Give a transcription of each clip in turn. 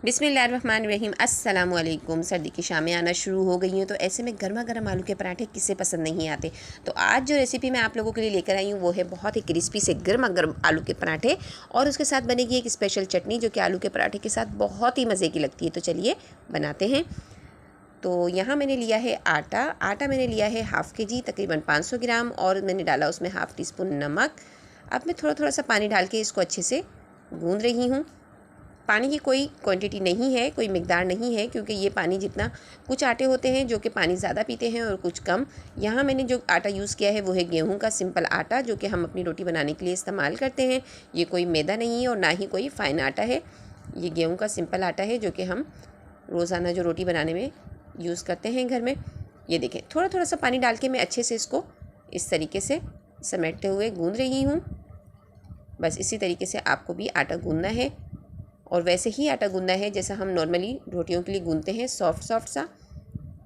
बिस्मिल्लाहिर्रहमानिर्रहीम। अस्सलामुअलैकुम। सर्दी की शामें आना शुरू हो गई हैं, तो ऐसे में गर्मा गर्म आलू के पराठे किसे पसंद नहीं आते। तो आज जो रेसिपी मैं आप लोगों के लिए लेकर आई हूँ वो है बहुत ही क्रिस्पी से गर्मा गर्म आलू के पराठे, और उसके साथ बनेगी एक स्पेशल चटनी जो कि आलू के पराठे के साथ बहुत ही मज़े की लगती है। तो चलिए बनाते हैं। तो यहाँ मैंने लिया है आटा मैंने लिया है हाफ़ के जी, तकरीबन 500 ग्राम, और मैंने डाला उसमें हाफ़ टी स्पून नमक। अब मैं थोड़ा थोड़ा सा पानी डाल के इसको अच्छे से गूँध रही हूँ। पानी की कोई क्वांटिटी नहीं है, कोई मिकदार नहीं है, क्योंकि ये पानी जितना, कुछ आटे होते हैं जो कि पानी ज़्यादा पीते हैं और कुछ कम। यहाँ मैंने जो आटा यूज़ किया है वो है गेहूं का सिंपल आटा, जो कि हम अपनी रोटी बनाने के लिए इस्तेमाल करते हैं। ये कोई मैदा नहीं है और ना ही कोई फ़ाइन आटा है। ये गेहूं का सिंपल आटा है जो कि हम रोज़ाना जो रोटी बनाने में यूज़ करते हैं घर में। ये देखें, थोड़ा थोड़ा सा पानी डाल के मैं अच्छे से इसको इस तरीके से समेटते हुए गूँध रही हूँ। बस इसी तरीके से आपको भी आटा गूँधना है, और वैसे ही आटा गूँधना है जैसा हम नॉर्मली रोटियों के लिए गूँधते हैं, सॉफ्ट सॉफ्ट सा,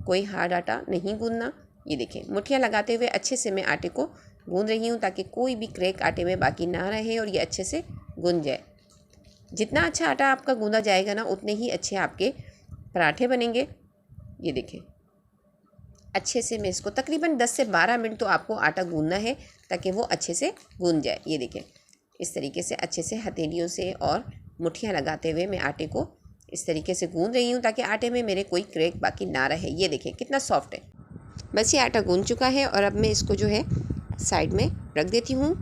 कोई हार्ड आटा नहीं गूँधना। ये देखें, मुठ्ठियाँ लगाते हुए अच्छे से मैं आटे को गूँध रही हूँ ताकि कोई भी क्रैक आटे में बाकी ना रहे और ये अच्छे से गूँध जाए। जितना अच्छा आटा आपका गूँधा जाएगा ना, उतने ही अच्छे आपके पराठे बनेंगे। ये देखें, अच्छे से मैं इसको तकरीबन 10 से 12 मिनट तो आपको आटा गूँधना है ताकि वो अच्छे से गूँध जाए। ये देखें, इस तरीके से अच्छे से हथेलियों से और मुठ्ठियाँ लगाते हुए मैं आटे को इस तरीके से गूँध रही हूँ ताकि आटे में मेरे कोई क्रैक बाकी ना रहे। ये देखें कितना सॉफ्ट है। बस ये आटा गूँध चुका है, और अब मैं इसको जो है साइड में रख देती हूँ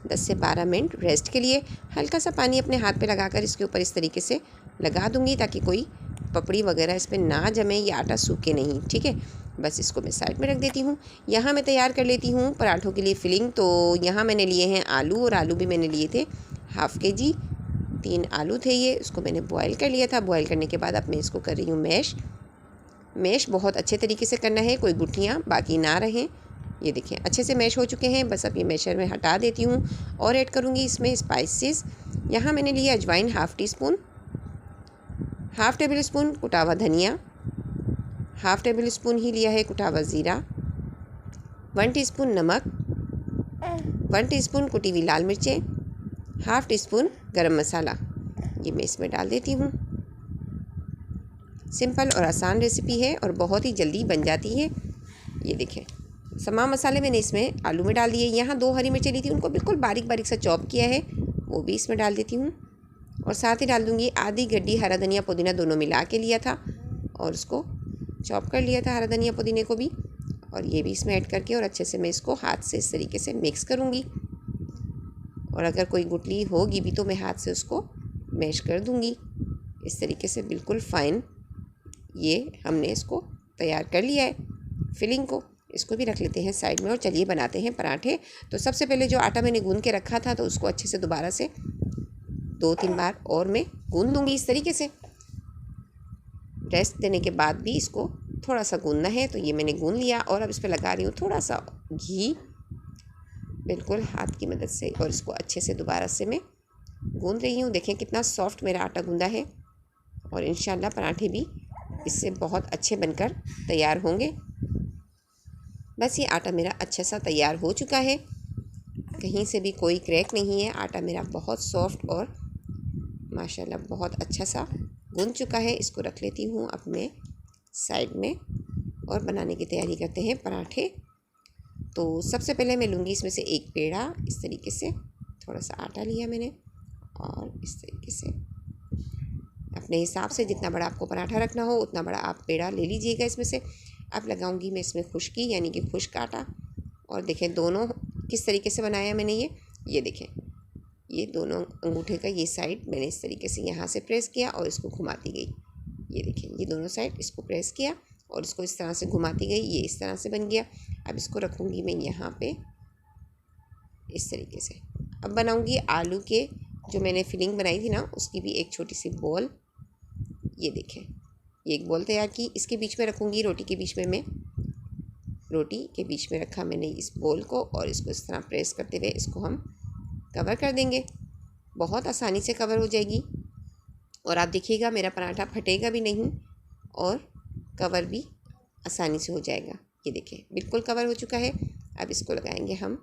10 से 12 मिनट रेस्ट के लिए। हल्का सा पानी अपने हाथ पे लगाकर इसके ऊपर इस तरीके से लगा दूँगी ताकि कोई पपड़ी वगैरह इस पर ना जमे, ये आटा सूखे नहीं। ठीक है, बस इसको मैं साइड में रख देती हूँ। यहाँ मैं तैयार कर लेती हूँ पराठों के लिए फिलिंग। तो यहाँ मैंने लिए हैं आलू, और आलू भी मैंने लिए थे हाफ़ के जी। 3 आलू थे ये, उसको मैंने बॉयल कर लिया था। बॉयल करने के बाद अब मैं इसको कर रही हूँ मैश बहुत अच्छे तरीके से करना है, कोई गुठलियाँ बाकी ना रहें। ये देखें, अच्छे से मैश हो चुके हैं। बस अब ये मैशर में हटा देती हूँ और ऐड करूँगी इसमें स्पाइसेस। यहाँ मैंने लिया अजवाइन half tea spoon, half table spoon कुटा हुआ धनिया, हाफ़ टेबल स्पून ही लिया है कुटा हुआ ज़ीरा, 1 टीस्पून नमक, 1 टीस्पून कुटी हुई लाल मिर्चें, हाफ़ टी स्पून गरम मसाला। ये मैं इसमें डाल देती हूँ। सिंपल और आसान रेसिपी है और बहुत ही जल्दी बन जाती है। ये देखें, तमाम मसाले मैंने इसमें आलू में डाल दिए। यहाँ 2 हरी मिर्चें ली थी, उनको बिल्कुल बारीक बारीक सा चॉप किया है, वो भी इसमें डाल देती हूँ। और साथ ही डाल दूँगी आधी गड्डी हरा धनिया पुदीना, दोनों मिला के लिया था और उसको चॉप कर लिया था, हरा धनिया पुदीने को भी। और ये भी इसमें ऐड करके और अच्छे से मैं इसको हाथ से इस तरीके से मिक्स करूँगी। और अगर कोई गुठली होगी भी तो मैं हाथ से उसको मैश कर दूँगी इस तरीके से, बिल्कुल फ़ाइन। ये हमने इसको तैयार कर लिया है फिलिंग को। इसको भी रख लेते हैं साइड में और चलिए बनाते हैं पराठे। तो सबसे पहले जो आटा मैंने गूँध के रखा था, तो उसको अच्छे से दोबारा से 2-3 बार और मैं गूँध लूँगी इस तरीके से। रेस्ट देने के बाद भी इसको थोड़ा सा गूँधना है। तो ये मैंने गूँध लिया और अब इस पर लगा रही हूँ थोड़ा सा घी, बिल्कुल हाथ की मदद से, और इसको अच्छे से दोबारा से मैं गूँध रही हूँ। देखें कितना सॉफ्ट मेरा आटा गूँधा है, और इंशाल्लाह पराठे भी इससे बहुत अच्छे बनकर तैयार होंगे। बस ये आटा मेरा अच्छा सा तैयार हो चुका है, कहीं से भी कोई क्रैक नहीं है। आटा मेरा बहुत सॉफ्ट और माशाल्लाह बहुत अच्छा सा गूँध चुका है। इसको रख लेती हूँ अब मैं साइड में, और बनाने की तैयारी करते हैं पराठे। तो सबसे पहले मैं लूँगी इसमें से एक पेड़ा। इस तरीके से थोड़ा सा आटा लिया मैंने, और इस तरीके से अपने हिसाब से जितना बड़ा आपको पराठा रखना हो उतना बड़ा आप पेड़ा ले लीजिएगा इसमें से। अब लगाऊंगी मैं इसमें खुश्की, यानी कि खुश्क आटा। और देखें दोनों किस तरीके से बनाया मैंने ये देखें, ये दोनों अंगूठे का ये साइड मैंने इस तरीके से यहाँ से प्रेस किया और इसको घुमाती गई। ये देखें, ये दोनों साइड इसको प्रेस किया और इसको इस तरह से घुमाती गई, ये इस तरह से बन गया। अब इसको रखूँगी मैं यहाँ पे इस तरीके से। अब बनाऊँगी आलू के, जो मैंने फिलिंग बनाई थी ना, उसकी भी एक छोटी सी बॉल। ये देखें, ये एक बॉल तैयार की, इसके बीच में रखूँगी, रोटी के बीच में रोटी के बीच में रखा मैंने इस बॉल को, और इसको इस तरह प्रेस करते हुए इसको हम कवर कर देंगे। बहुत आसानी से कवर हो जाएगी, और आप देखिएगा मेरा पराठा फटेगा भी नहीं और कवर भी आसानी से हो जाएगा। ये देखें बिल्कुल कवर हो चुका है। अब इसको लगाएंगे हम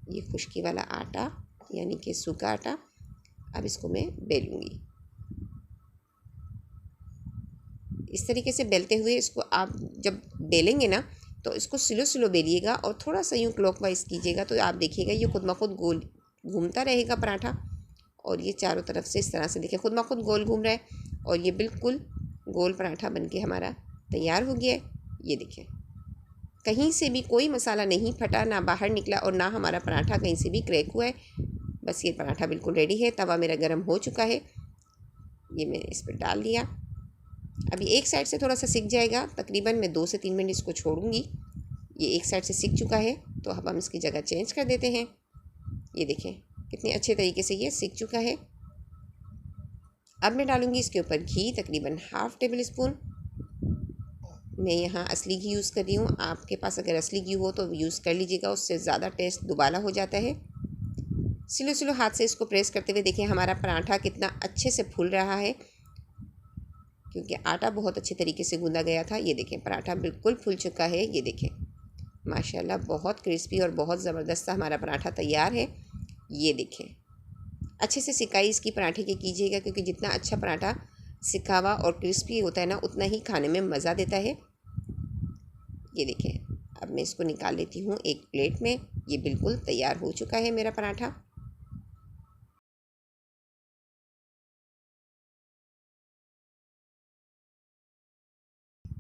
ये खुश्की वाला आटा, यानी कि सूखा आटा। अब इसको मैं बेलूँगी। इस तरीके से बेलते हुए इसको आप जब बेलेंगे ना तो इसको स्लो स्लो बेलिएगा और थोड़ा सा यूँ क्लॉकवाइज कीजिएगा तो आप देखिएगा ये खुद ब खुद गोल घूमता रहेगा पराठा। और ये चारों तरफ से इस तरह से देखिए खुद ब खुद गोल घूम रहा है और ये बिल्कुल गोल पराठा बनके हमारा तैयार हो गया है। ये देखिए कहीं से भी कोई मसाला नहीं फटा, ना बाहर निकला और ना हमारा पराठा कहीं से भी क्रैक हुआ है। बस ये पराठा बिल्कुल रेडी है। तवा मेरा गर्म हो चुका है, ये मैंने इस पर डाल दिया। अभी एक साइड से थोड़ा सा सिक जाएगा, तकरीबन मैं 2 से 3 मिनट इसको छोड़ूंगी। ये एक साइड से सिक चुका है तो अब हम इसकी जगह चेंज कर देते हैं। ये देखें कितने अच्छे तरीके से ये सिक चुका है। अब मैं डालूंगी इसके ऊपर घी, तकरीबन ½ टेबल स्पून। मैं यहाँ असली घी यूज़ कर रही हूँ, आपके पास अगर असली घी हो तो यूज़ कर लीजिएगा, उससे ज़्यादा टेस्ट दुबाला हो जाता है। स्लो स्लो हाथ से इसको प्रेस करते हुए देखें हमारा पराठा कितना अच्छे से फूल रहा है, क्योंकि आटा बहुत अच्छे तरीके से गूंदा गया था। ये देखें पराठा बिल्कुल फूल चुका है। ये देखें माशाल्लाह बहुत क्रिस्पी और बहुत ज़बरदस्त हमारा पराठा तैयार है। ये देखें अच्छे से सिकाई इसकी पराठे की कीजिएगा, क्योंकि जितना अच्छा पराठा सिका हुआ और क्रिस्पी होता है ना उतना ही खाने में मज़ा देता है। ये देखें अब मैं इसको निकाल लेती हूँ एक प्लेट में। ये बिल्कुल तैयार हो चुका है मेरा पराठा।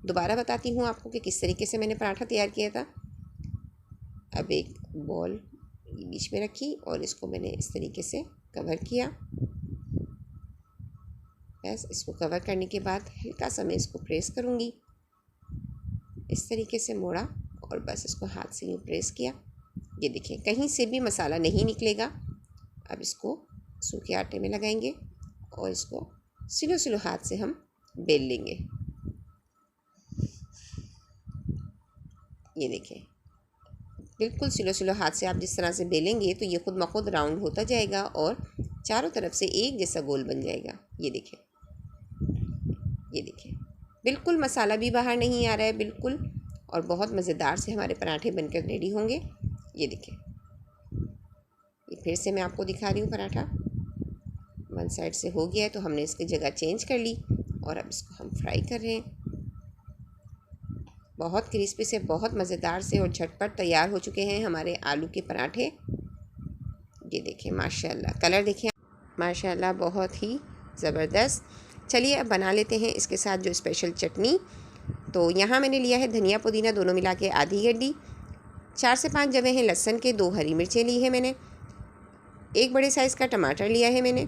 दोबारा बताती हूँ आपको कि किस तरीके से मैंने पराठा तैयार किया था। अब एक बॉल बीच में रखी और इसको मैंने इस तरीके से कवर किया। बस इसको कवर करने के बाद हल्का सा मैं इसको प्रेस करूँगी, इस तरीके से मोड़ा और बस इसको हाथ से यूँ प्रेस किया। ये देखिए कहीं से भी मसाला नहीं निकलेगा। अब इसको सूखे आटे में लगाएंगे और इसको स्लो स्लो हाथ से हम बेल लेंगे। ये देखें बिल्कुल स्लो स्लो हाथ से आप जिस तरह से बेलेंगे तो ये खुद ब खुद राउंड होता जाएगा और चारों तरफ से एक जैसा गोल बन जाएगा। ये देखें, ये देखें बिल्कुल मसाला भी बाहर नहीं आ रहा है बिल्कुल, और बहुत मज़ेदार से हमारे पराठे बनकर रेडी होंगे। ये देखें ये फिर से मैं आपको दिखा रही हूँ पराठा वन साइड से हो गया है तो हमने इसकी जगह चेंज कर ली और अब इसको हम फ्राई कर रहे हैं। बहुत क्रिस्पी से, बहुत मज़ेदार से और झटपट तैयार हो चुके हैं हमारे आलू के पराठे। ये देखें माशाल्लाह कलर देखें माशाल्लाह बहुत ही ज़बरदस्त। चलिए अब बना लेते हैं इसके साथ जो स्पेशल चटनी। तो यहाँ मैंने लिया है धनिया पुदीना दोनों मिला के आधी गड्डी, 4 से 5 जवे हैं लहसुन के, 2 हरी मिर्चें ली है मैंने, 1 बड़े साइज़ का टमाटर लिया है मैंने,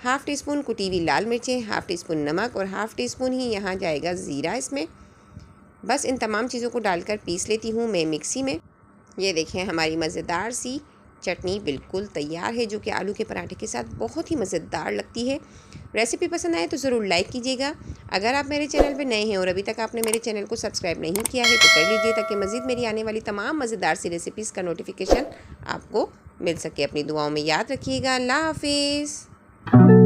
½ टीस्पून कुटी हुई लाल मिर्चें, ½ टीस्पून नमक और ½ टीस्पून ही यहाँ जाएगा ज़ीरा इसमें। बस इन तमाम चीज़ों को डालकर पीस लेती हूँ मैं मिक्सी में। ये देखें हमारी मज़ेदार सी चटनी बिल्कुल तैयार है, जो कि आलू के पराठे के साथ बहुत ही मज़ेदार लगती है। रेसिपी पसंद आए तो ज़रूर लाइक कीजिएगा। अगर आप मेरे चैनल पर नए हैं और अभी तक आपने मेरे चैनल को सब्सक्राइब नहीं किया है तो कर लीजिए, ताकि मज़ीद मेरी आने वाली तमाम मज़ेदार सी रेसिपीज़ का नोटिफिकेशन आपको मिल सके। अपनी दुआओं में याद रखिएगा। अल्लाह हाफिज़।